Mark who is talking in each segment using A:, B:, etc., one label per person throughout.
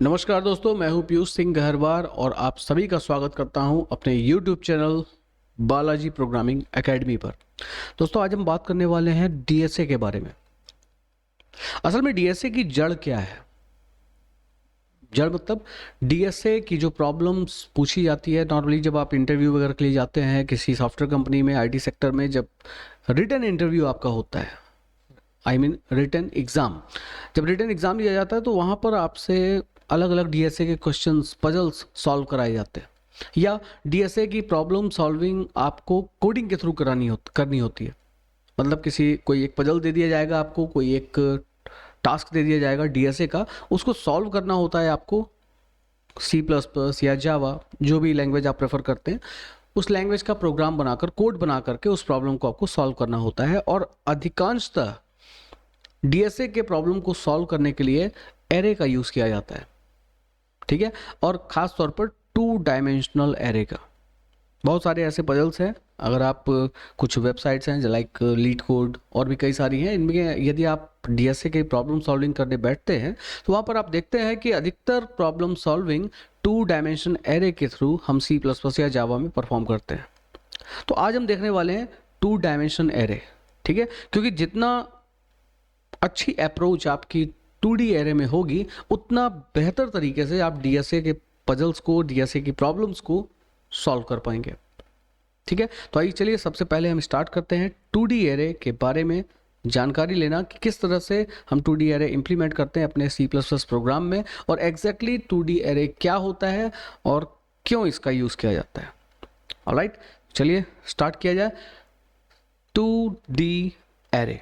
A: नमस्कार दोस्तों, मैं हूं पीयूष सिंह गहरवार और आप सभी का स्वागत करता हूं अपने YouTube channel Balaji programming academy पर। दोस्तों, आज हम बात करने वाले हैं डीएसए के बारे में। असल में डीएसए की जड़ क्या है? जड़ मतलब डीएसए की जो प्रॉब्लम्स पूछी जाती है नॉर्मली जब आप इंटरव्यू वगैरह के लिए जाते हैं किसी सॉफ्टवेयर कंपनी में, आईटी सेक्टर में, जब रिटन इंटरव्यू आपका होता है, रिटन एग्ज़ाम, जब रिटन एग्ज़ाम दिया जाता है तो वहाँ पर आपसे अलग अलग डीएसए के क्वेश्चंस, पजल्स सॉल्व कराए जाते हैं, या डीएसए की प्रॉब्लम सॉल्विंग आपको कोडिंग के थ्रू करनी होती है। मतलब कोई एक पजल दे दिया जाएगा आपको, कोई एक टास्क दे दिया जाएगा डीएसए का, उसको सॉल्व करना होता है आपको सी प्लस प्लस या जावा, जो भी लैंग्वेज आप प्रेफर करते हैं, उस लैंग्वेज का प्रोग्राम बनाकर, कोड बना करके उस प्रॉब्लम को आपको सॉल्व करना होता है। और अधिकांशतः डीएसए के प्रॉब्लम को सॉल्व करने के लिए एरे का यूज़ किया जाता है, ठीक है, और ख़ास तौर पर 2 डायमेंशनल एरे का। बहुत सारे ऐसे पजल्स हैं, अगर आप कुछ वेबसाइट्स हैं लाइक लीड कोड और भी कई सारी हैं, इनमें यदि आप डीएसए के प्रॉब्लम सॉल्विंग करने बैठते हैं तो वहाँ पर आप देखते हैं कि अधिकतर प्रॉब्लम सॉल्विंग 2 डायमेंशन एरे के थ्रू हम सी प्लस प्लस या जावा में परफॉर्म करते हैं। तो आज हम देखने वाले हैं 2 डायमेंशन एरे, ठीक है, क्योंकि जितना अच्छी अप्रोच आपकी 2D एरे में होगी उतना बेहतर तरीके से आप डीएसए के पजल्स को, डीएसए की प्रॉब्लम्स को सॉल्व कर पाएंगे, ठीक है। तो आइए चलिए सबसे पहले हम स्टार्ट करते हैं 2D एरे के बारे में जानकारी लेना कि किस तरह से हम 2D एरे इंप्लीमेंट करते हैं अपने C++ प्रोग्राम में, और एग्जैक्टली 2D एरे क्या होता है और क्यों इसका यूज़ किया जाता है। ऑलराइट, चलिए स्टार्ट किया जाए। 2D एरे,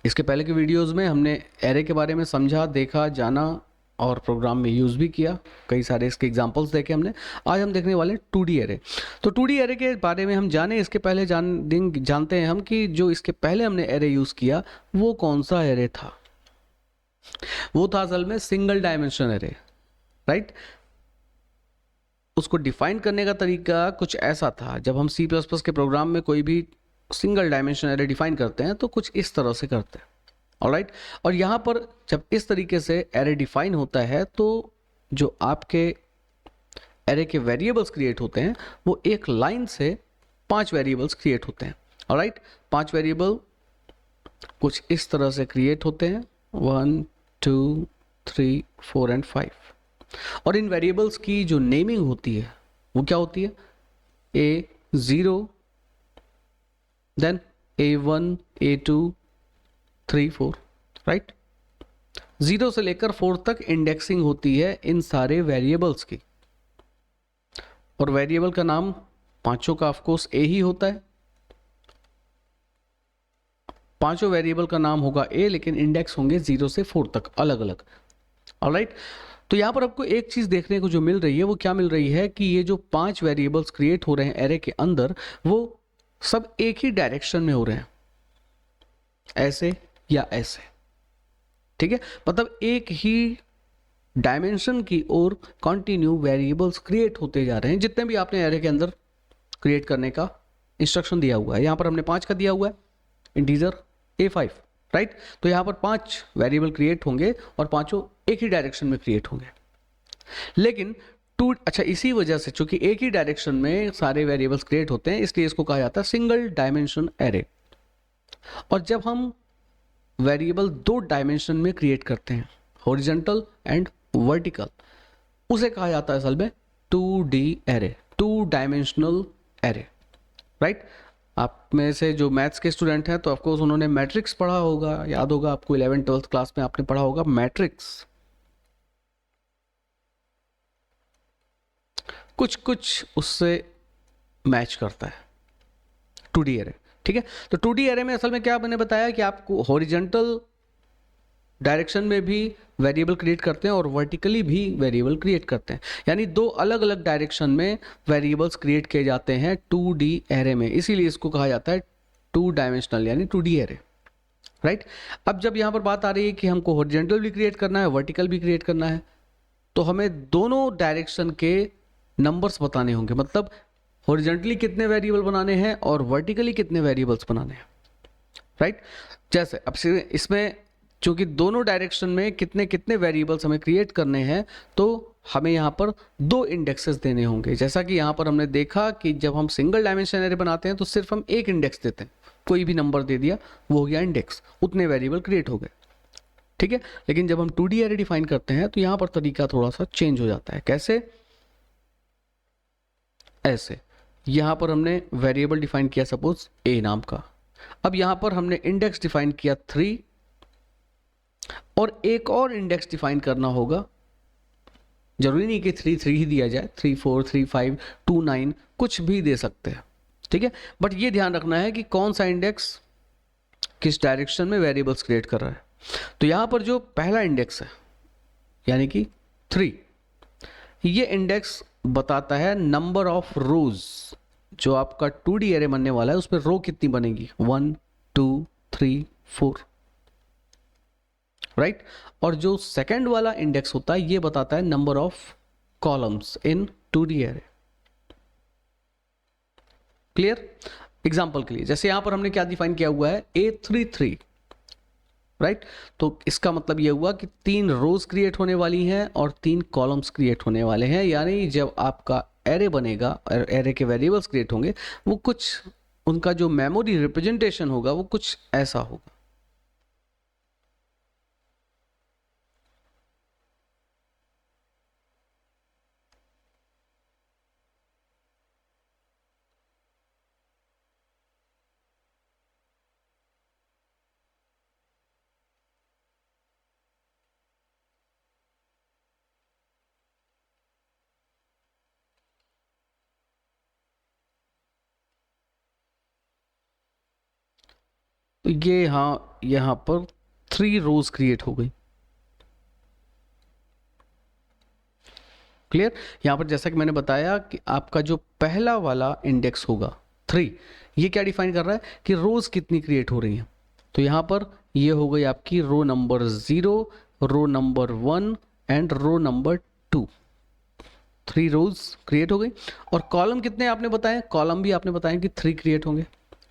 A: इसके पहले के वीडियोस में हमने एरे के बारे में समझा, देखा, जाना और प्रोग्राम में यूज़ भी किया, कई सारे इसके एग्जांपल्स देखे हमने। आज हम देखने वाले 2D एरे। तो 2D एरे के बारे में हम जाने इसके पहले जानते हैं हम कि जो इसके पहले हमने एरे यूज़ किया वो कौन सा एरे था। वो था असल में सिंगल डायमेंशन एरे, राइट। उसको डिफाइन करने का तरीका कुछ ऐसा था, जब हम C++ के प्रोग्राम में कोई भी सिंगल डायमेंशन एरे डिफाइन करते हैं तो कुछ इस तरह से करते हैं, ऑलराइट। और यहाँ पर जब इस तरीके से एरे डिफाइन होता है तो जो आपके एरे के वेरिएबल्स क्रिएट होते हैं वो एक लाइन से 5 वेरिएबल्स क्रिएट होते हैं, ऑलराइट। 5 वेरिएबल कुछ इस तरह से क्रिएट होते हैं, 1 2 3 4 एंड 5। और इन वेरिएबल्स की जो नेमिंग होती है वो क्या होती है? A0, then A1 A2 3 4, right. 0 से लेकर 4 तक इंडेक्सिंग होती है इन सारे वेरिएबल्स की, और वेरिएबल का नाम पांचों का ऑफकोर्स A ही होता है। पांचों वेरिएबल का नाम होगा A, लेकिन इंडेक्स होंगे 0 से 4 तक अलग अलग, ऑलराइट। तो यहाँ पर आपको एक चीज देखने को जो मिल रही है वो क्या मिल रही है कि ये जो 5 वेरिएबल्स क्रिएट हो रहे हैं एरे के अंदर वो सब एक ही डायरेक्शन में हो रहे हैं, ऐसे या ऐसे, ठीक है। मतलब एक ही डायमेंशन की ओर कंटिन्यू वेरिएबल्स क्रिएट होते जा रहे हैं जितने भी आपने एरे के अंदर क्रिएट करने का इंस्ट्रक्शन दिया हुआ है। यहाँ पर हमने 5 का दिया हुआ है, इंटीजर A5, राइट। तो यहाँ पर 5 वेरिएबल क्रिएट होंगे और पांचों एक ही डायरेक्शन में क्रिएट होंगे। लेकिन इसी वजह से चूंकि एक ही डायरेक्शन में सारे वेरिएबल्स क्रिएट होते हैं इसलिए इसको कहा जाता है सिंगल डायमेंशन एरे। और जब हम वेरिएबल 2 डायमेंशन में क्रिएट करते हैं, हॉरिजॉन्टल एंड वर्टिकल, उसे कहा जाता है असल में 2D array, 2 dimensional array, right. आप में से जो मैथ्स के स्टूडेंट हैं तो ऑफकोर्स उन्होंने मैट्रिक्स पढ़ा होगा, याद होगा आपको, 11th 12th क्लास में आपने पढ़ा होगा मैट्रिक्स। कुछ कुछ उससे मैच करता है 2D एरे, ठीक है। तो 2D एरे में असल में क्या मैंने बताया कि आपको हॉरिजॉन्टल डायरेक्शन में भी वेरिएबल क्रिएट करते हैं और वर्टिकली भी वेरिएबल क्रिएट करते हैं, यानी 2 अलग अलग डायरेक्शन में वेरिएबल्स क्रिएट किए जाते हैं 2D एरे में, इसीलिए इसको कहा जाता है 2 डायमेंशनल यानी 2D एरे, राइट। अब जब यहाँ पर बात आ रही है कि हमको हॉरिजॉन्टल भी क्रिएट करना है, वर्टिकल भी क्रिएट करना है, तो हमें दोनों डायरेक्शन के नंबर्स बताने होंगे। मतलब हॉरिजॉन्टली कितने वेरिएबल बनाने हैं और वर्टिकली कितने वेरिएबल्स बनाने हैं, राइट। जैसे अब इसमें क्योंकि दोनों डायरेक्शन में कितने कितने वेरिएबल्स हमें क्रिएट करने हैं, तो हमें यहाँ पर दो इंडेक्सेस देने होंगे। जैसा कि यहाँ पर हमने देखा कि जब हम सिंगल डायमेंशन एरे बनाते हैं तो सिर्फ हम एक इंडेक्स देते हैं, कोई भी नंबर दे दिया वो हो गया इंडेक्स, उतने वेरिएबल क्रिएट हो गए, ठीक है। लेकिन जब हम 2D एरे डिफाइन करते हैं तो यहाँ पर तरीका थोड़ा सा चेंज हो जाता है। कैसे? ऐसे, यहाँ पर हमने वेरिएबल डिफाइन किया सपोज a नाम का, अब यहाँ पर हमने इंडेक्स डिफाइन किया 3 और एक और इंडेक्स डिफाइन करना होगा। जरूरी नहीं कि 3 3 ही दिया जाए, 3 4 3 5 2 9 कुछ भी दे सकते हैं, ठीक है। बट ये ध्यान रखना है कि कौन सा इंडेक्स किस डायरेक्शन में वेरिएबल्स क्रिएट कर रहा है। तो यहाँ पर जो पहला इंडेक्स है यानी कि 3, ये इंडेक्स बताता है नंबर ऑफ रोज। जो आपका 2D एरे बनने वाला है उसमें रो कितनी बनेगी, 1 2 3 4, राइट। और जो सेकंड वाला इंडेक्स होता है ये बताता है number of columns in 2D array. Clear? Example के लिए जैसे यहां पर हमने क्या डिफाइन किया हुआ है, A33, राइट। तो इसका मतलब ये हुआ कि 3 रोज क्रिएट होने वाली हैं और 3 कॉलम्स क्रिएट होने वाले हैं। यानी जब आपका एरे बनेगा और एरे के वेरिएबल्स क्रिएट होंगे, वो कुछ उनका जो मेमोरी रिप्रेजेंटेशन होगा वो कुछ ऐसा होगा। तो ये यहाँ पर 3 रोज क्रिएट हो गई। क्लियर? यहाँ पर जैसा कि मैंने बताया कि आपका जो पहला वाला इंडेक्स होगा 3, ये क्या डिफाइन कर रहा है कि रोज कितनी क्रिएट हो रही हैं। तो यहाँ पर ये हो गई आपकी row number 0, row number 1 and row number 2, 3 rows create हो गई। और कॉलम कितने आपने बताए, कॉलम भी आपने बताया कि 3 क्रिएट होंगे,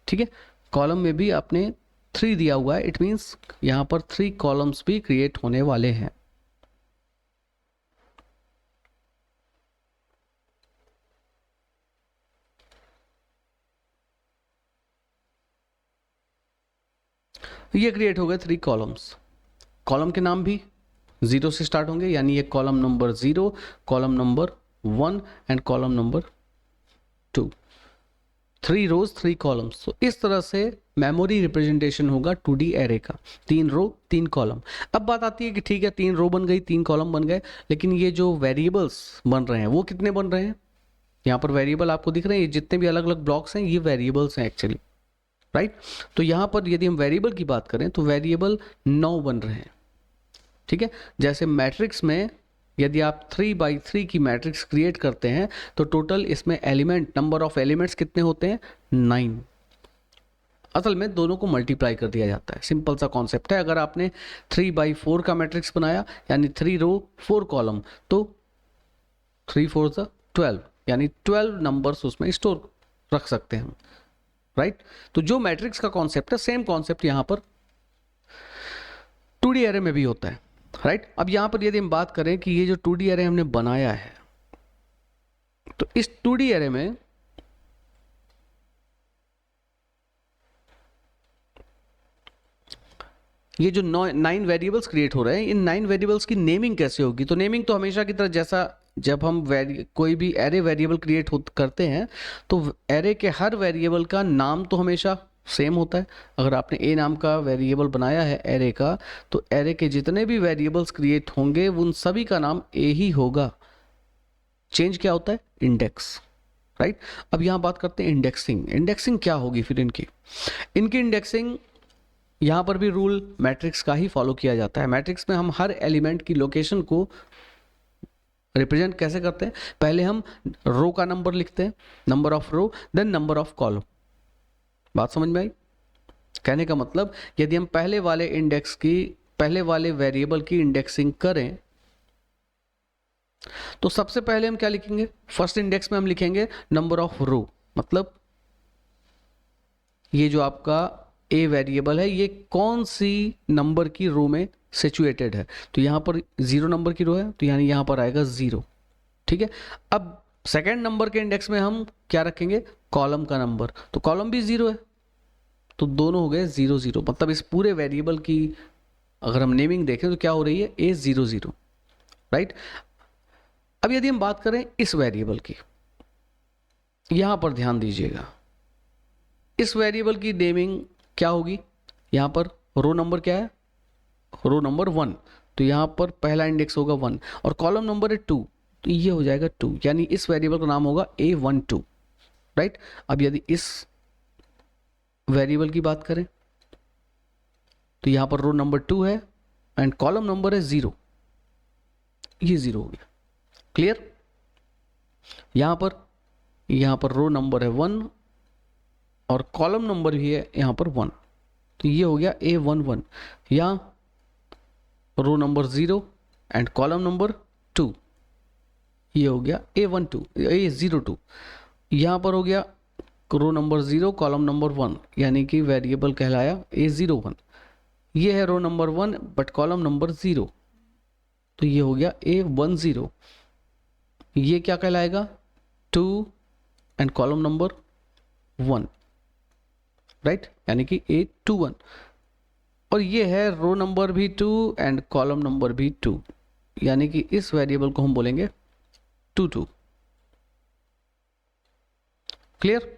A: ठीक है। कॉलम में भी आपने 3 दिया हुआ है, इट मीन्स यहाँ पर 3 कॉलम्स भी क्रिएट होने वाले हैं। ये क्रिएट हो गए 3 कॉलम्स। कॉलम के नाम भी 0 से स्टार्ट होंगे, यानी ये column number 0, column number 1 and column number 2, 3 rows 3 columns. तो इस तरह से मेमोरी रिप्रेजेंटेशन होगा 2D एरे का, 3 रो 3 कॉलम। अब बात आती है कि ठीक है 3 रो बन गई, 3 कॉलम बन गए, लेकिन ये जो वेरिएबल्स बन रहे हैं वो कितने बन रहे हैं। यहाँ पर वेरिएबल आपको दिख रहे हैं, ये जितने भी अलग अलग ब्लॉक्स हैं ये वेरिएबल्स हैं एक्चुअली, राइट। तो यहाँ पर यदि हम वेरिएबल की बात करें तो वेरिएबल 9 बन रहे हैं, ठीक है। जैसे मैट्रिक्स में यदि आप 3x3 की मैट्रिक्स क्रिएट करते हैं तो टोटल इसमें एलिमेंट, नंबर ऑफ एलिमेंट्स कितने होते हैं, 9। असल में दोनों को मल्टीप्लाई कर दिया जाता है, सिंपल सा कॉन्सेप्ट है। अगर आपने 3x4 का मैट्रिक्स बनाया यानी 3 रो 4 कॉलम, तो 3 4 12, यानी 12 नंबर्स उसमें स्टोर रख सकते हैं हम, राइट। तो जो मैट्रिक्स का कॉन्सेप्ट है सेम कॉन्सेप्ट यहां पर 2D एरे में भी होता है, राइट। अब यहां पर यदि हम बात करें कि ये जो 2D एरे हमने बनाया है, तो इस 2D एरे में ये जो 9 वेरिएबल्स क्रिएट हो रहे हैं, इन 9 वेरिएबल्स की नेमिंग कैसे होगी। तो नेमिंग तो हमेशा की तरह जैसा जब हम कोई भी एरे वेरिएबल क्रिएट करते हैं तो एरे के हर वेरिएबल का नाम तो हमेशा सेम होता है। अगर आपने ए नाम का वेरिएबल बनाया है एरे का, तो एरे के जितने भी वेरिएबल्स क्रिएट होंगे उन सभी का नाम ए ही होगा। चेंज क्या होता है, इंडेक्स, राइट। अब यहाँ बात करते हैं इंडेक्सिंग। इंडेक्सिंग क्या होगी फिर इनकी इंडेक्सिंग, यहाँ पर भी रूल मैट्रिक्स का ही फॉलो किया जाता है। मैट्रिक्स में हम हर एलिमेंट की लोकेशन को रिप्रेजेंट कैसे करते हैं, पहले हम रो का नंबर लिखते हैं, number of row, then number of column. बात समझ में आई? कहने का मतलब यदि हम पहले वाले वेरिएबल की इंडेक्सिंग करें तो सबसे पहले हम क्या लिखेंगे, फर्स्ट इंडेक्स में हम लिखेंगे नंबर ऑफ रो, मतलब ये जो आपका ए वेरिएबल है, ये कौन सी नंबर की रो में सिचुएटेड है। तो यहाँ पर 0 नंबर की रो है, तो यानी यहाँ पर आएगा 0। ठीक है, अब सेकेंड नंबर के इंडेक्स में हम क्या रखेंगे, कॉलम का नंबर, तो कॉलम भी 0 है, तो दोनों हो गए 0 0। मतलब इस पूरे वेरिएबल की अगर हम नेमिंग देखें तो क्या हो रही है, A 0 0, राइट। अब यदि हम बात करें इस वेरिएबल की, यहां पर ध्यान दीजिएगा, इस वेरिएबल की नेमिंग क्या होगी, यहां पर रो नंबर क्या है, रो नंबर 1, तो यहां पर पहला इंडेक्स होगा 1 और कॉलम नंबर है 2, तो ये हो जाएगा 2, यानी इस वेरिएबल का नाम होगा A12, राइट। अब यदि इस वेरिएबल की बात करें तो यहां पर रो नंबर 2 है एंड कॉलम नंबर है 0, ये 0 हो गया, क्लियर। यहां पर रो नंबर है 1 और कॉलम नंबर भी है यहां पर 1, तो ये हो गया A11। या row number 0 and column number 2, ये हो गया A12 A02। यहां पर हो गया रो नंबर 0 कॉलम नंबर 1, यानी कि वेरिएबल कहलाया A01। ये है row number 1 but column number 0, तो ये हो गया A10। ये क्या कहलाएगा, 2 एंड कॉलम नंबर 1, राइट, यानी कि A21। और ये है रो नंबर भी 2 एंड कॉलम नंबर भी 2, यानी कि इस वेरिएबल को हम बोलेंगे 22, क्लियर।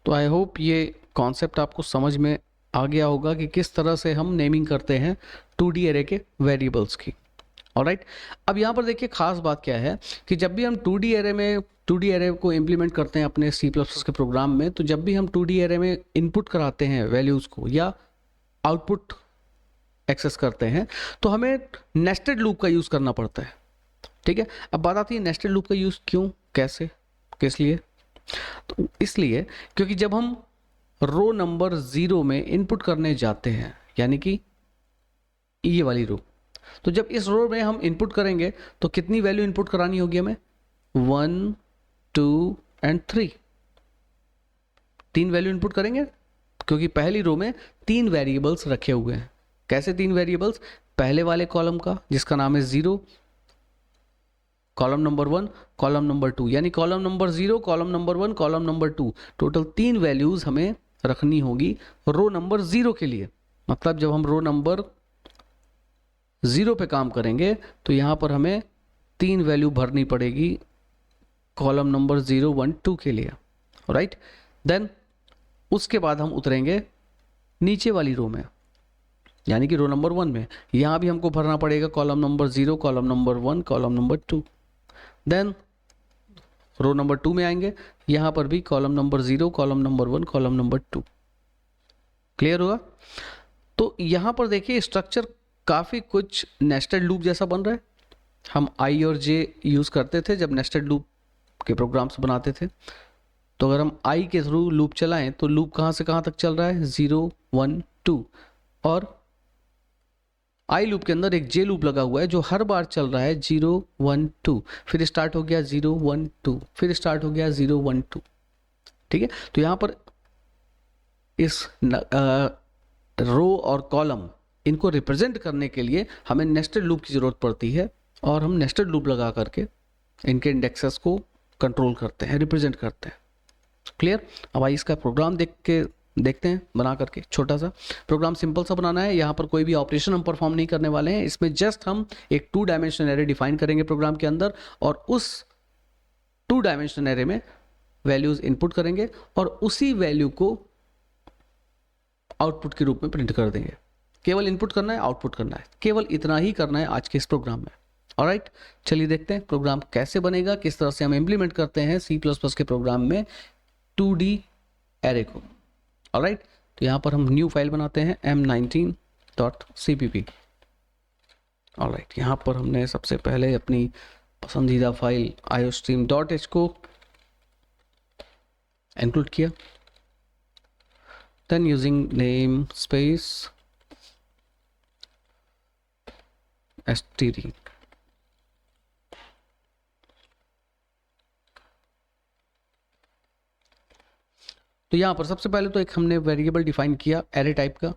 A: तो आई होप ये कॉन्सेप्ट आपको समझ में आ गया होगा कि किस तरह से हम नेमिंग करते हैं 2D एरे के वेरिएबल्स की। ऑलराइट, अब यहाँ पर देखिए खास बात क्या है कि जब भी हम 2D एरे को इम्प्लीमेंट करते हैं अपने C++ के प्रोग्राम में, तो जब भी हम 2D एरे में इनपुट कराते हैं वैल्यूज़ को या आउटपुट एक्सेस करते हैं, तो हमें नेस्टेड लूप का यूज़ करना पड़ता है। ठीक है, अब बात आती है नेस्टेड लूप का यूज़ क्यों, कैसे, किस लिए। तो इसलिए क्योंकि जब हम रो नंबर 0 में इनपुट करने जाते हैं, यानी कि ये वाली रो, तो जब इस रो में हम इनपुट करेंगे तो कितनी वैल्यू इनपुट करानी होगी हमें, 1 2 एंड 3, 3 वैल्यू इनपुट करेंगे, क्योंकि पहली रो में 3 वेरिएबल्स रखे हुए हैं। कैसे 3 वेरिएबल्स, पहले वाले कॉलम का जिसका नाम है 0, कॉलम नंबर 1, कॉलम नंबर 2, यानी column number 0, column number 1, column number 2, total 3 values हमें रखनी होगी रो नंबर 0 के लिए। मतलब जब हम रो नंबर 0 पे काम करेंगे तो यहाँ पर हमें 3 वैल्यू भरनी पड़ेगी कॉलम नंबर 0 1 2 के लिए, राइट। देन उसके बाद हम उतरेंगे नीचे वाली रो में, यानी कि रो नंबर 1 में, यहाँ भी हमको भरना पड़ेगा column number 0, column number 1, column number 2। Then row number 2 में आएंगे, यहाँ पर भी column number 0, column number 1, column number 2, clear होगा। तो यहाँ पर देखिए स्ट्रक्चर काफ़ी कुछ नेस्टेड लूप जैसा बन रहा है। हम आई और जे यूज़ करते थे जब नेस्टेड लूप के प्रोग्राम्स बनाते थे। तो अगर हम आई के थ्रू लूप चलाएं तो लूप कहाँ से कहाँ तक चल रहा है, 0 1 2, और आई लूप के अंदर एक जे लूप लगा हुआ है जो हर बार चल रहा है 0 1 2, फिर स्टार्ट हो गया 0 1 2, फिर स्टार्ट हो गया 0 1 2। ठीक है, तो यहाँ पर इस रो और कॉलम इनको रिप्रेजेंट करने के लिए हमें नेस्टेड लूप की ज़रूरत पड़ती है, और हम नेस्टेड लूप लगा करके इनके इंडेक्सेस को कंट्रोल करते हैं, रिप्रेजेंट करते हैं, क्लियर। अब आइए इसका प्रोग्राम देखते हैं बना करके। छोटा सा प्रोग्राम सिंपल सा बनाना है, यहाँ पर कोई भी ऑपरेशन हम परफॉर्म नहीं करने वाले हैं। इसमें जस्ट हम एक 2 डायमेंशनल एरे डिफाइन करेंगे प्रोग्राम के अंदर, और उस 2 डायमेंशनल एरे में वैल्यूज इनपुट करेंगे और उसी वैल्यू को आउटपुट के रूप में प्रिंट कर देंगे। केवल इनपुट करना है, आउटपुट करना है, केवल इतना ही करना है आज के इस प्रोग्राम में। ऑलराइट, चलिए देखते हैं प्रोग्राम कैसे बनेगा, किस तरह से हम इम्प्लीमेंट करते हैं C++ के प्रोग्राम में 2D एरे को। ऑलराइट, तो यहाँ पर हम न्यू फाइल बनाते हैं m19.cpp। ऑलराइट, यहाँ पर हमने सबसे पहले अपनी पसंदीदा फाइल iostream.h को इंक्लूड किया। Then using name space std, तो यहाँ पर सबसे पहले तो एक हमने वेरिएबल डिफाइन किया एरे टाइप का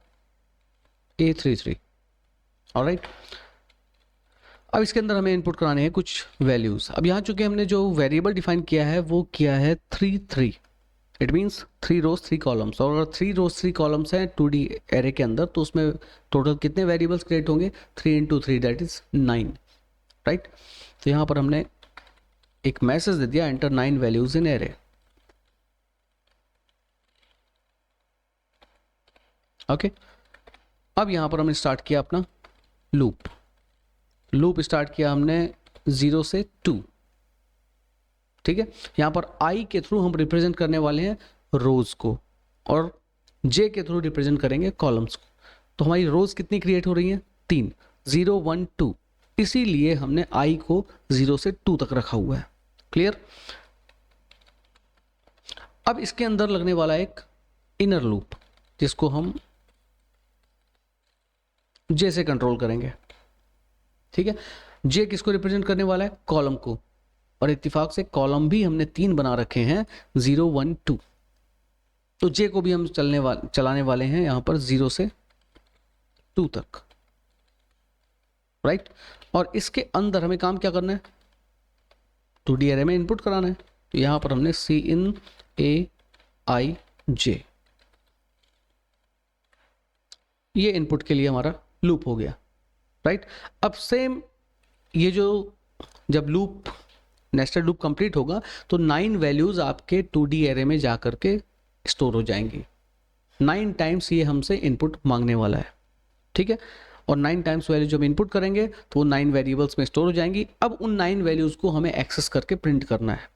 A: A33। ऑलराइट, अब इसके अंदर हमें इनपुट कराने हैं कुछ वैल्यूज। अब यहाँ चूंकि हमने जो वेरिएबल डिफाइन किया है वो किया है 3 इट मीन्स 3 रोज 3 कॉलम्स, और अगर 3 रोज 3 कॉलम्स हैं 2D एरे के अंदर तो उसमें टोटल कितने वेरिएबल्स क्रिएट होंगे, 3 इंटू 3 दैट इज 9। राइट, तो यहाँ पर हमने एक मैसेज दे दिया enter 9 values in array. Okay, अब यहाँ पर हमने स्टार्ट किया अपना लूप स्टार्ट किया हमने 0 से 2। ठीक है, यहाँ पर आई के थ्रू हम रिप्रेजेंट करने वाले हैं रोज को और जे के थ्रू रिप्रेजेंट करेंगे कॉलम्स को। तो हमारी रोज कितनी क्रिएट हो रही है, 3, 0 1 2, इसीलिए हमने आई को 0 से 2 तक रखा हुआ है। क्लियर। अब इसके अंदर लगने वाला एक इनर लूप जिसको हम जे से कंट्रोल करेंगे। ठीक है, जे किसको रिप्रेजेंट करने वाला है, कॉलम को, और इत्तेफाक से कॉलम भी हमने 3 बना रखे हैं 0 1 2। तो जे को भी हम चलाने वाले हैं यहां पर 0 से 2 तक। राइट, और इसके अंदर हमें काम क्या करना है, 2D एरे में इनपुट कराना है। तो यहां पर हमने सी इन ए आई जे, ये इनपुट के लिए हमारा लूप हो गया। राइट, अब सेम ये जो जब लूप नेस्टेड लूप कंप्लीट होगा तो 9 वैल्यूज आपके 2D एरे में जाकर के स्टोर हो जाएंगी। 9 टाइम्स ये हमसे इनपुट मांगने वाला है। ठीक है, और 9 टाइम्स वैल्यू जब इनपुट करेंगे तो वो 9 वेरिएबल्स में स्टोर हो जाएंगी। अब उन 9 वैल्यूज को हमें एक्सेस करके प्रिंट करना है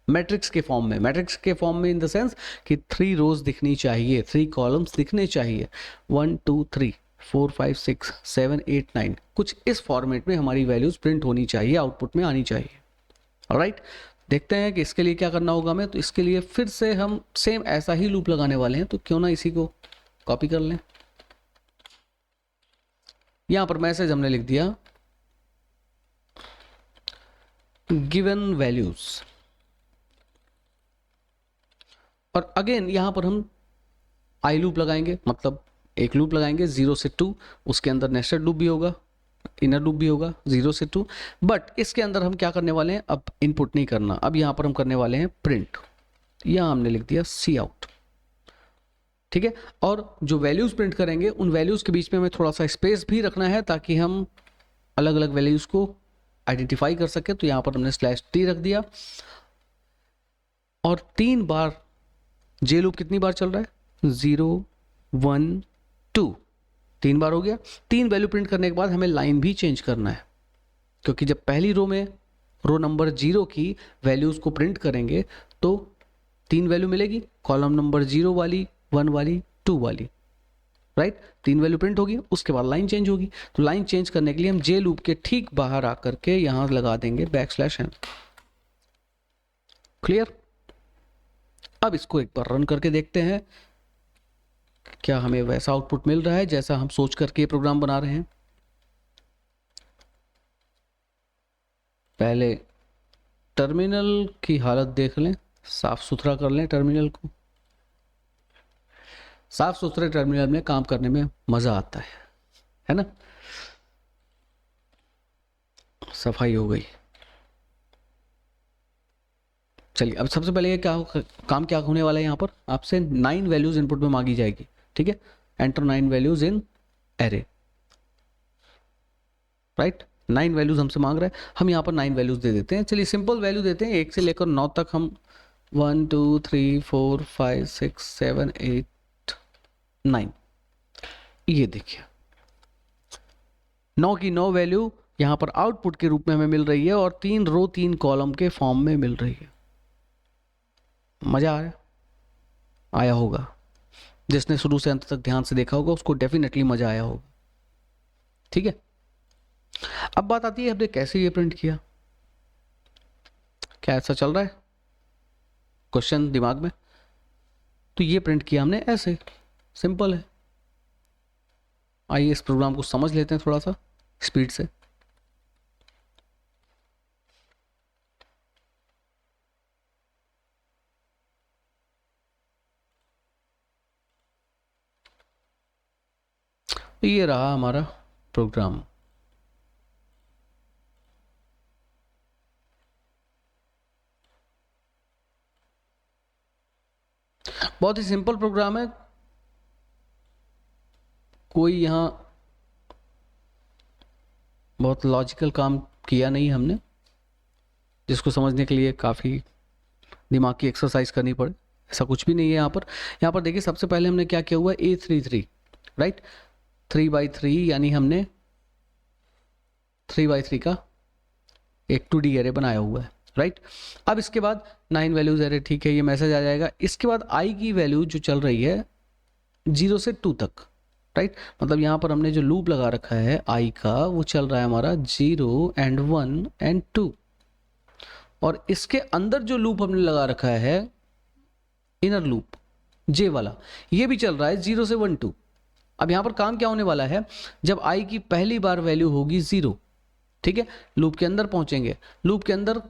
A: मैट्रिक्स के फॉर्म में। मैट्रिक्स के फॉर्म में इन द सेंस कि 3 रोज दिखनी चाहिए, 3 कॉलम्स दिखने चाहिए, 1 2 3 4 5 6 7 8 9, कुछ इस फॉर्मेट में हमारी वैल्यूज प्रिंट होनी चाहिए, आउटपुट में आनी चाहिए। ऑलराइट, देखते हैं कि इसके लिए क्या करना होगा हमें। तो इसके लिए फिर से हम सेम ऐसा ही लूप लगाने वाले हैं, तो क्यों ना इसी को कॉपी कर लें। यहां पर मैसेज हमने लिख दिया गिवन वैल्यूज, और अगेन यहां पर हम आई लूप लगाएंगे, मतलब एक लूप लगाएंगे 0 से 2, उसके अंदर नेस्टेड लूप भी होगा, इनर लूप भी होगा 0 से 2। बट इसके अंदर हम क्या करने वाले हैं, अब इनपुट नहीं करना, अब यहां पर हम करने वाले हैं प्रिंट। यहां हमने लिख दिया सी आउट। ठीक है, और जो वैल्यूज प्रिंट करेंगे उन वैल्यूज के बीच में हमें थोड़ा सा स्पेस भी रखना है ताकि हम अलग अलग वैल्यूज को आइडेंटिफाई कर सके। तो यहां पर हमने /t रख दिया, और 3 बार जे लूप कितनी बार चल रहा है, 0 1 2, 3 बार हो गया। 3 वैल्यू प्रिंट करने के बाद हमें लाइन भी चेंज करना है, क्योंकि जब पहली रो में रो नंबर 0 की वैल्यूज को प्रिंट करेंगे तो 3 वैल्यू मिलेगी, कॉलम नंबर 0 वाली, 1 वाली, 2 वाली। राइट, 3 वैल्यू प्रिंट होगी, उसके बाद लाइन चेंज होगी। तो लाइन चेंज करने के लिए हम जे लूप के ठीक बाहर आकर के यहां लगा देंगे \n। क्लियर। अब इसको एक बार रन करके देखते हैं क्या हमें वैसा आउटपुट मिल रहा है जैसा हम सोच करके ये प्रोग्राम बना रहे हैं। पहले टर्मिनल की हालत देख लें, साफ सुथरा कर लें टर्मिनल को। साफ सुथरे टर्मिनल में काम करने में मजा आता है ना। सफाई हो गई। चलिए, अब सबसे पहले काम क्या होने वाला है, यहाँ पर आपसे 9 वैल्यूज इनपुट में मांगी जाएगी। ठीक है, enter 9 values in array. Right, 9 values हमसे मांग रहा है, हम यहाँ पर 9 वैल्यूज दे देते हैं। चलिए सिंपल वैल्यू देते हैं, 1 से लेकर 9 तक हम 1 2 3 4 5 6 7 8 9। ये देखिए 9 की 9 वैल्यू यहाँ पर आउटपुट के रूप में हमें मिल रही है, और 3 रो 3 कॉलम के फॉर्म में मिल रही है। मजा आया होगा, जिसने शुरू से अंत तक ध्यान से देखा होगा उसको डेफिनेटली मजा आया होगा। ठीक है, अब बात आती है हमने कैसे ये प्रिंट किया। क्या ऐसा चल रहा है क्वेश्चन दिमाग में? तो ये प्रिंट किया हमने ऐसे, सिंपल है। आइए इस प्रोग्राम को समझ लेते हैं थोड़ा सा स्पीड से। तो ये रहा हमारा प्रोग्राम। बहुत ही सिंपल प्रोग्राम है, कोई यहाँ बहुत लॉजिकल काम किया नहीं हमने, जिसको समझने के लिए काफ़ी दिमाग की एक्सरसाइज करनी पड़े, ऐसा कुछ भी नहीं है यहाँ पर। यहाँ पर देखिए सबसे पहले हमने क्या किया हुआ है, A33, राइट, 3x3 यानी हमने 3x3 का एक 2D एरे बनाया हुआ है, राइट। अब इसके बाद 9 वैल्यूज एरे, ठीक है, ये मैसेज आ जाएगा। इसके बाद आई की वैल्यू जो चल रही है 0 से 2 तक, राइट, मतलब यहाँ पर हमने जो लूप लगा रखा है आई का, वो चल रहा है हमारा 0 and 1 and 2। और इसके अंदर जो लूप हमने लगा रखा है इनर लूप जे वाला, ये भी चल रहा है 0 से 1 2। अब यहाँ पर काम क्या होने वाला है, जब आई की पहली बार वैल्यू होगी 0, ठीक है, लूप के अंदर पहुंचेंगे, लूप के अंदर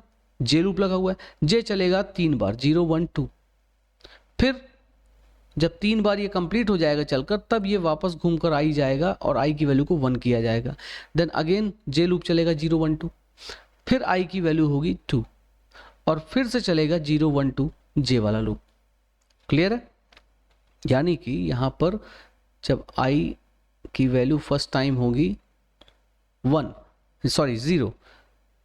A: जे लूप लगा हुआ है, जे चलेगा 3 बार 0 1 2। फिर जब 3 बार ये कंप्लीट हो जाएगा चलकर, तब ये वापस घूमकर आई जाएगा और आई की वैल्यू को 1 किया जाएगा। देन अगेन जे लूप चलेगा 0 1 2, फिर आई की वैल्यू होगी 2 और फिर से चलेगा 0 1 2 जे वाला लूप। क्लियर है? यानी कि यहाँ पर जब आई की वैल्यू फर्स्ट टाइम होगी 0,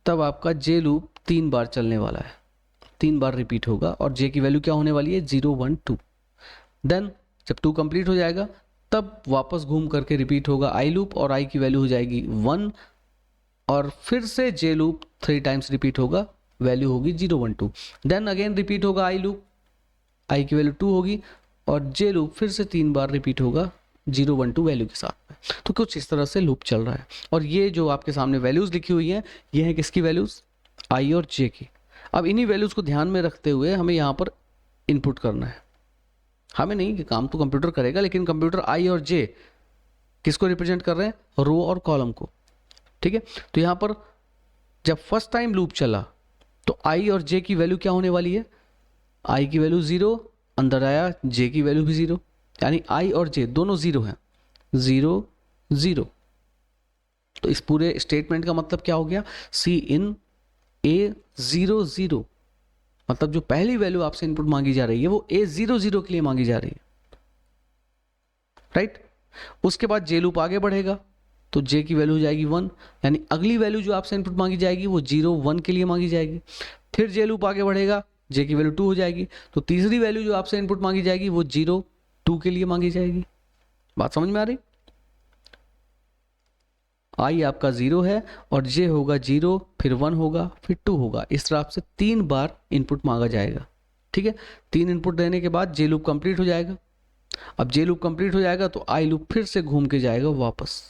A: तब आपका जे लूप 3 बार चलने वाला है, 3 बार रिपीट होगा और जे की वैल्यू क्या होने वाली है 0 1 2। देन जब 2 कंप्लीट हो जाएगा तब वापस घूम करके रिपीट होगा आई लूप और आई की वैल्यू हो जाएगी 1 और फिर से जे लूप 3 टाइम्स रिपीट होगा, वैल्यू होगी 0 1 2। देन अगेन रिपीट होगा आई लूप, आई की वैल्यू 2 होगी और जे लूप फिर से 3 बार रिपीट होगा 0 1 2 वैल्यू के साथ में। तो कुछ इस तरह से लूप चल रहा है। और ये जो आपके सामने वैल्यूज लिखी हुई हैं, ये है किसकी वैल्यूज, आई और जे की। अब इन्हीं वैल्यूज को ध्यान में रखते हुए हमें यहाँ पर इनपुट करना है। हमें नहीं, कि काम तो कंप्यूटर करेगा, लेकिन कंप्यूटर आई और जे किसको रिप्रेजेंट कर रहे हैं, रो और कॉलम को, ठीक है। तो यहाँ पर जब फर्स्ट टाइम लूप चला तो आई और जे की वैल्यू क्या होने वाली है, आई की वैल्यू 0, अंदर आया जे की वैल्यू भी 0, यानी आई और जे दोनों 0 हैं, 0 0। तो इस पूरे स्टेटमेंट का मतलब क्या हो गया, सी इन ए 0 0, मतलब जो पहली वैल्यू आपसे इनपुट मांगी जा रही है वो A00 के लिए मांगी जा रही है, राइट। उसके बाद जे लूप आगे बढ़ेगा तो जे की वैल्यू हो जाएगी 1, यानी अगली वैल्यू जो आपसे इनपुट मांगी जाएगी वो 0 1 के लिए मांगी जाएगी। फिर जे लूप आगे बढ़ेगा, जे की वैल्यू 2 हो जाएगी, तो तीसरी वैल्यू जो आपसे इनपुट मांगी जाएगी वो 0 2 के लिए मांगी जाएगी। बात समझ में आ रही? आई आपका 0 है और जे होगा 0, फिर 1 होगा, फिर 2 होगा, इस तरह से 3 बार इनपुट मांगा जाएगा, ठीक है। 3 इनपुट देने के बाद जे लूप कंप्लीट हो जाएगा। अब जे लूप कंप्लीट हो जाएगा तो आई लूप फिर से घूम के जाएगा वापस,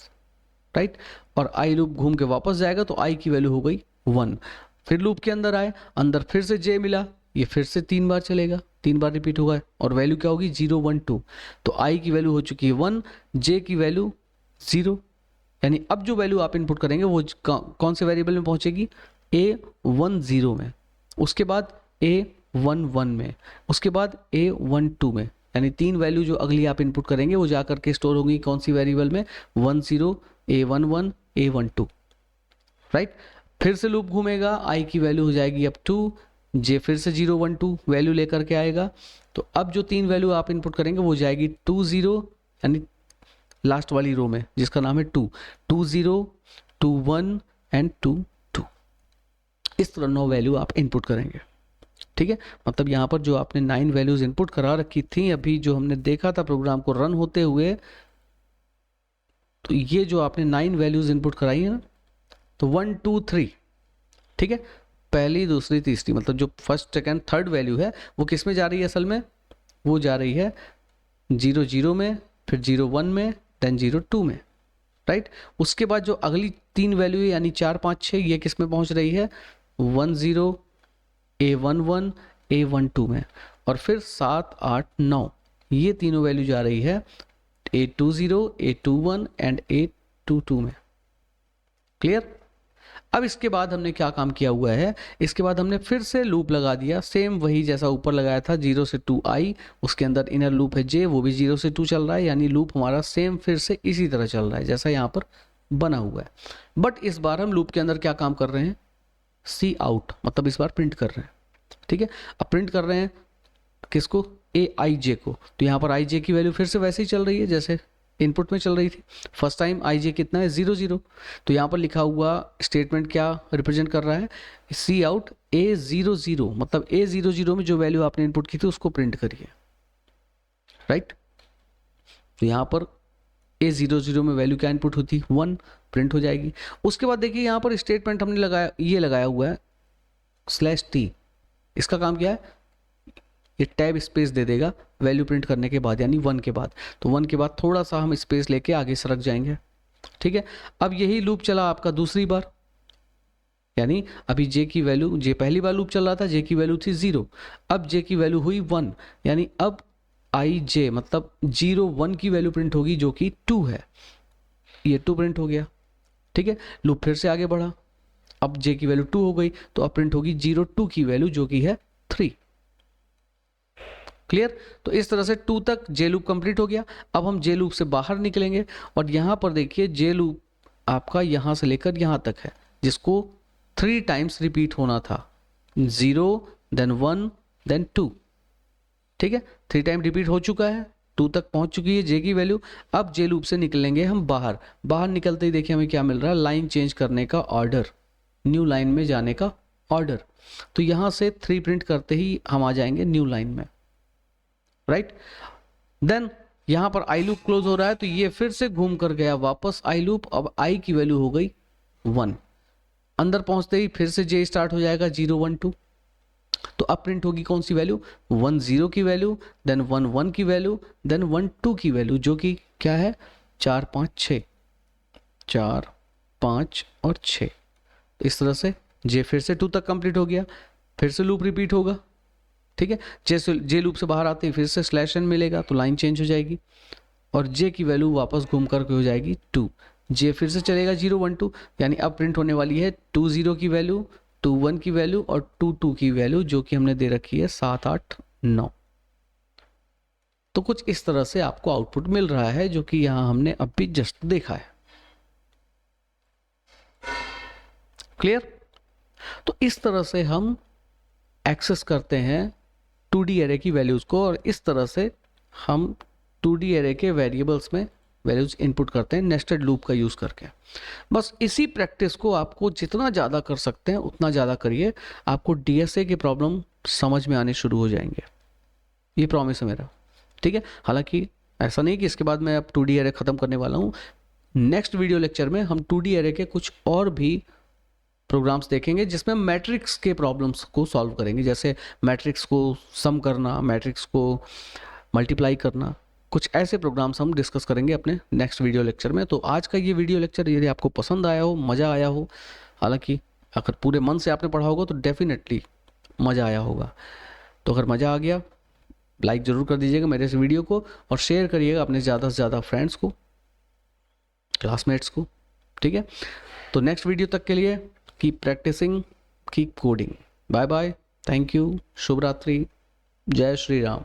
A: राइट, और आई लूप घूम के वापस जाएगा तो आई की वैल्यू हो गई 1। फिर लूप के अंदर आए, अंदर फिर से जे मिला, ये फिर से 3 बार चलेगा, 3 बार रिपीट होगा और वैल्यू क्या होगी 0 1 2। तो आई की वैल्यू हो चुकी है 1, जे की वैल्यू 0, यानी अब जो वैल्यू आप इनपुट करेंगे वो कौन से वेरिएबल में पहुंचेगी, A10 में, उसके बाद A11 में, उसके बाद A12 में, यानी 3 वैल्यू जो अगली आप इनपुट करेंगे वो जा करके स्टोर होंगी कौन सी वेरिएबल में, 10 A11 A12, राइट। फिर से लूप घूमेगा, आई की वैल्यू हो जाएगी अब 2, जे फिर से 0 1 2 वैल्यू लेकर के आएगा। तो अब जो 3 वैल्यू आप इनपुट करेंगे वो जाएगी 2 0, यानी लास्ट वाली रो में जिसका नाम है 2 2 0 2 1 एंड 2 2। इस तरह 9 वैल्यू आप इनपुट करेंगे, ठीक है। मतलब यहाँ पर जो आपने 9 वैल्यूज इनपुट करा रखी थी, अभी जो हमने देखा था प्रोग्राम को रन होते हुए, तो ये जो आपने 9 वैल्यूज इनपुट कराई है ना, तो 1 2 3, ठीक है, पहली दूसरी तीसरी, मतलब जो फर्स्ट सेकेंड थर्ड वैल्यू है वो किस में जा रही है, असल में वो जा रही है 0 0 में, फिर 0 1 में, देन 0 2 में, राइट। उसके बाद जो अगली 3 वैल्यू है यानी 4 5 6, ये किस में पहुंच रही है, 1 0 A11 A12 में, और फिर 7 8 9, ये तीनों वैल्यू जा रही है A20 A21 एंड A22 में। क्लियर? अब इसके बाद हमने क्या काम किया हुआ है, इसके बाद हमने फिर से लूप लगा दिया, सेम वही जैसा ऊपर लगाया था 0 से 2i, उसके अंदर इनर लूप है j, वो भी 0 से 2 चल रहा है, यानी लूप हमारा सेम फिर से इसी तरह चल रहा है जैसा यहाँ पर बना हुआ है। बट इस बार हम लूप के अंदर क्या काम कर रहे हैं, सी आउट, मतलब इस बार प्रिंट कर रहे हैं। ठीक है, अब प्रिंट कर रहे हैं किसको, aij को। तो यहाँ पर ij की वैल्यू फिर से वैसे ही चल रही है जैसे इनपुट में चल रही थी। फर्स्ट टाइम आई जे कितना है, 0 0। तो यहाँ पर लिखा हुआ स्टेटमेंट क्या रिप्रेजेंट कर रहा है, सी आउट A00, मतलब A00 में जो वैल्यू आपने इनपुट की थी उसको प्रिंट करिए, राइट। तो यहाँ पर A00 में वैल्यू क्या इनपुट होती, 1, प्रिंट हो जाएगी। उसके बाद देखिए यहाँ पर स्टेटमेंट हमने लगाया, ये लगाया हुआ है /t, इसका काम क्या है, ये टैब स्पेस दे देगा वैल्यू प्रिंट करने के बाद, यानी 1 के बाद। तो 1 के बाद थोड़ा सा हम स्पेस लेके आगे सरक जाएंगे। ठीक है, अब यही लूप चला आपका दूसरी बार, यानी अभी j की वैल्यू, j पहली बार लूप चल रहा था, j की वैल्यू थी 0, अब j की वैल्यू हुई 1, यानी अब ij मतलब 0 1 की वैल्यू प्रिंट होगी जो कि 2 है, ये 2 प्रिंट हो गया। ठीक है, लूप फिर से आगे बढ़ा, अब j की वैल्यू 2 हो गई, तो अब प्रिंट होगी 0 2 की वैल्यू जो कि है 3। क्लियर। तो इस तरह से 2 तक जे लूप कंप्लीट हो गया। अब हम जे लूप से बाहर निकलेंगे और यहां पर देखिए जे लूप आपका यहां से लेकर यहां तक है, जिसको 3 टाइम्स रिपीट होना था, 0 देन 1 देन 2। ठीक है, 3 टाइम रिपीट हो चुका है, 2 तक पहुंच चुकी है जे की वैल्यू। अब जे लूप से निकलेंगे हम बाहर, बाहर निकलते ही देखिए हमें क्या मिल रहा है, लाइन चेंज करने का ऑर्डर, न्यू लाइन में जाने का ऑर्डर। तो यहां से 3 प्रिंट करते ही हम आ जाएंगे न्यू लाइन में, राइट। देन यहां पर आई लूप क्लोज हो रहा है, तो ये फिर से घूम कर गया वापस आई लूप, अब आई की वैल्यू हो गई 1, अंदर पहुंचते ही फिर से जे स्टार्ट हो जाएगा 0 1 2। तो अब प्रिंट होगी कौन सी वैल्यू, 1 0 की वैल्यू, देन 1 1 की वैल्यू, देन 1 2 की वैल्यू जो कि क्या है 4 5 6, 4 5 और 6। तो इस तरह से जे फिर से 2 तक कंप्लीट हो गया, फिर से लूप रिपीट होगा। ठीक है, जे लूप से बाहर आते ही फिर से /n मिलेगा, तो लाइन चेंज हो जाएगी और जे की वैल्यू वापस घूम करके हो जाएगी 2। जे फिर से चलेगा 0 1 2, यानी अब प्रिंट होने वाली है 2 0 की वैल्यू, 2 1 की वैल्यू और 2 2 की वैल्यू जो कि हमने दे रखी है 7 8 9। तो कुछ इस तरह से आपको आउटपुट मिल रहा है जो कि यहां हमने अभी जस्ट देखा है। क्लियर। तो इस तरह से हम एक्सेस करते हैं 2D एरे की वैल्यूज को, और इस तरह से हम 2D एरे के वेरिएबल्स में वैल्यूज इनपुट करते हैं नेस्टेड लूप का यूज करके। बस इसी प्रैक्टिस को आपको जितना ज़्यादा कर सकते हैं उतना ज़्यादा करिए, आपको DSA के प्रॉब्लम समझ में आने शुरू हो जाएंगे, ये प्रॉमिस है मेरा। ठीक है, हालांकि ऐसा नहीं कि इसके बाद मैं अब 2D एरे ख़त्म करने वाला हूँ। नेक्स्ट वीडियो लेक्चर में हम 2D एरे के कुछ और भी प्रोग्राम्स देखेंगे जिसमें मैट्रिक्स के प्रॉब्लम्स को सॉल्व करेंगे, जैसे मैट्रिक्स को सम करना, मैट्रिक्स को मल्टीप्लाई करना, कुछ ऐसे प्रोग्राम्स हम डिस्कस करेंगे अपने नेक्स्ट वीडियो लेक्चर में। तो आज का ये वीडियो लेक्चर यदि आपको पसंद आया हो, मज़ा आया हो, हालांकि अगर पूरे मन से आपने पढ़ा होगा तो डेफिनेटली मज़ा आया होगा। तो अगर मज़ा आ गया लाइक ज़रूर कर दीजिएगा मेरे इस वीडियो को, और शेयर करिएगा अपने ज़्यादा से ज़्यादा फ्रेंड्स को, क्लासमेट्स को। ठीक है, तो नेक्स्ट वीडियो तक के लिए keep practicing, keep coding. Bye bye, thank you, शुभ रात्रि, जय श्री राम।